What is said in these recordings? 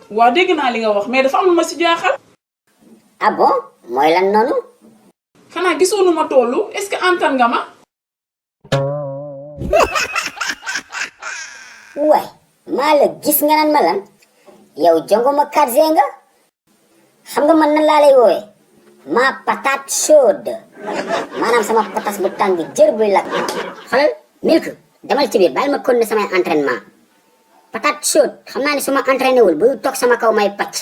waa dégg naa li nga wax mais dafa am lu ma si jaaxal. ah bon mooy lan noonu. xanaa gisoo nu ma tollu est-ce que antan nga ma. waay maa la gis nga naan ma lan yow jongo ma 4G nga xam nga man nan laa lay woowe ma patate chaude maanaam sama patas bu tàng jër buy lakk. xoolal milk demal ci biir bàyyi ma continuer samay entraînement patate chaude xam naa ne su ma entraîné wul buy toog sama kaw may pàcc.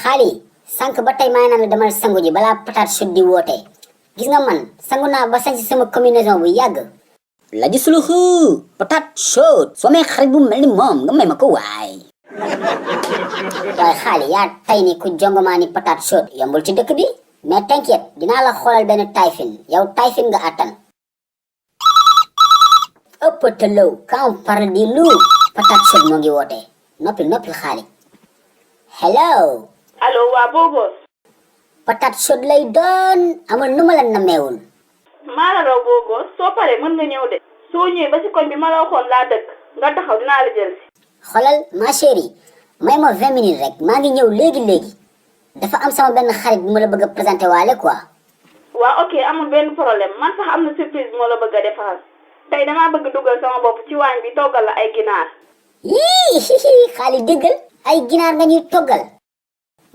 xaali sànq ba tey maa ngi naan la demal sangu ji balaa patate chaude di woote gis nga man sangu naa ba sañ si sama combinaison bu yàgg. la gisuluhu patate chaude soo may xarit bu mel ni moom nga may ma ko waay. waaye xaali yaa tay ni ku jongomaa ni patate chaude yombul ci dëkk bi mais t'inquiète dinaa la xoolal benn tayfin yow tayfin nga attan. ëpp te law quand on parle di lu patate chaude moo ngi woote noppil xaali. hello. allo waa boobos. patate chaude lay doon amul nu ma la nameewul. maa la raw boobos soo paree mën nga ñëw de soo ñëwee ba ci koñ bi ma la waxoon laa dëkk nga taxaw dinaa la jël si. xoolal ma chérie may ma 20 minutes rek maa ngi ñëw léegi dafa am sama benn xarit bu ma la bëgg a présenté waale quoi. waa ok amul benn problème man sax am na surprise bu ma la bëgg a defal tey damaa bëgg dugal sama bopp ci waañ bi toggal la ay ginaar. yii xaali déggal ay ginaar nga ñuy toggal.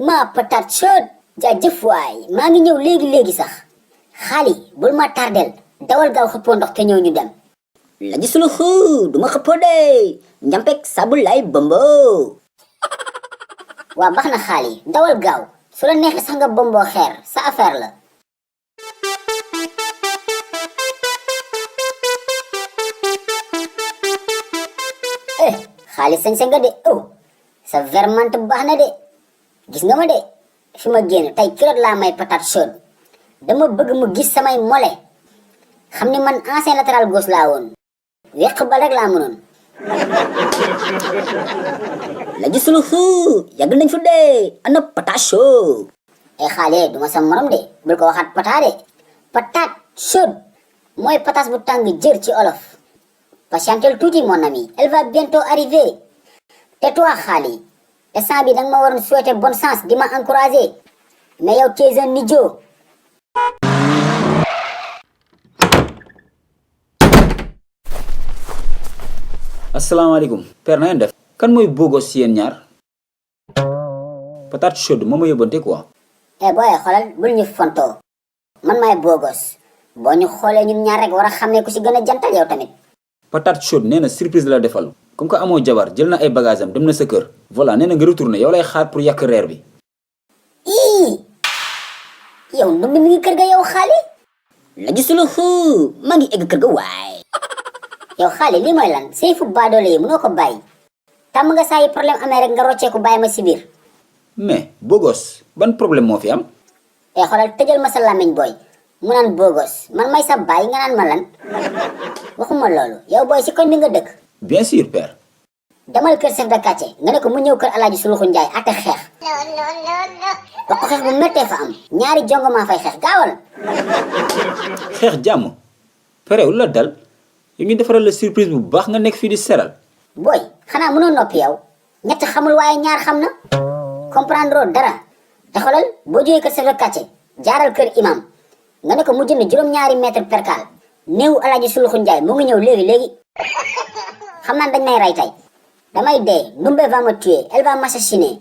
ma patate chaude jaajëf waay maa ngi ñëw léegi sax xaali bul ma tardel dawal gaaw xëppoo ndox te ñëw ñu dem. la gisulu xuu duma xëppoo de njampek sabu lay bombo. waa baax na xaali dawal gaaw su la neexee sax nga bombo xeer sa affaire la. xaali sañ nga de sa vermante baax na de gis nga ma de fi ma génn tey kiloot laa may patate chaude dama bëgg mu gis samay mole xam ni man ancien latéral gauche laa woon weq bal rek laa mënoon. la gisulu xuu yàgg nañ fu dee ana patate chaude. xaali duma sa morom de bul ko waxaat pataade patate chaude mooy patas bu tàng jër ci olof. patientel tuuti mon ami elle va bientôt arriver. tais-toi xaali instant bi danga ma waroon souhaiter bonne chance di ma encourager mais yow tu es un idiot. asalaamaaleykum père na ngeen def. kan mooy bogos ci yéen ñaar. patate chaude moo ma yóbbante quoi. booy xoolal bul ñu fontoo man maay bogos boo ñu xoolee ñun ñaar rek war a xamee ku si gën a jantal yow tamit. patate chaude nee na surprise la defal comme que amoo jabar jël na ay bagages am dem na sa kër. voilà nee na nga retourné yow lay xaar pour yàq reer bi. yow ndumbi mi ngi kër ga yow xaali. la gisulu xuu maa ngi egg kër ga waay. yow xaali lii mooy lan say fu baadoole yi mënoo ko bàyyi. tàmm nga saa yi problème amee rek nga rocceeku bàyyi ma si biir. mais bogos ban problème moo fi am. xoolal tëjal ma sa làmmiñ booy mu naan bogos man may sa baay nga naan ma lan waxuma loolu yow booy si koñ bi nga dëkk. bien sûr père. demal kër chef de quartier nga ne ko mu ñëw kër alaaji suluxu njaay ate xeex. wax ko xeex bu méttee fa am ñaari jongo maa fay xeex gaawal. xeex jàmm. père lu la dal yow ñu defaral la surprise bu baax nga nekk fii di seral. booy xanaa mënoo noppi yow ñett xamul waaye ñaar xam na comprendre dara te xoolal boo jógee kër chef de quartier jaaral kër imam nga ne ko mu jënd juróom-ñaari mètre percal néewu alaaji suluxu njaay mu ngi ñëw léegi xam naa dañ may rey tey damay dee Ndumbe va me tuer elle va m'assassiner.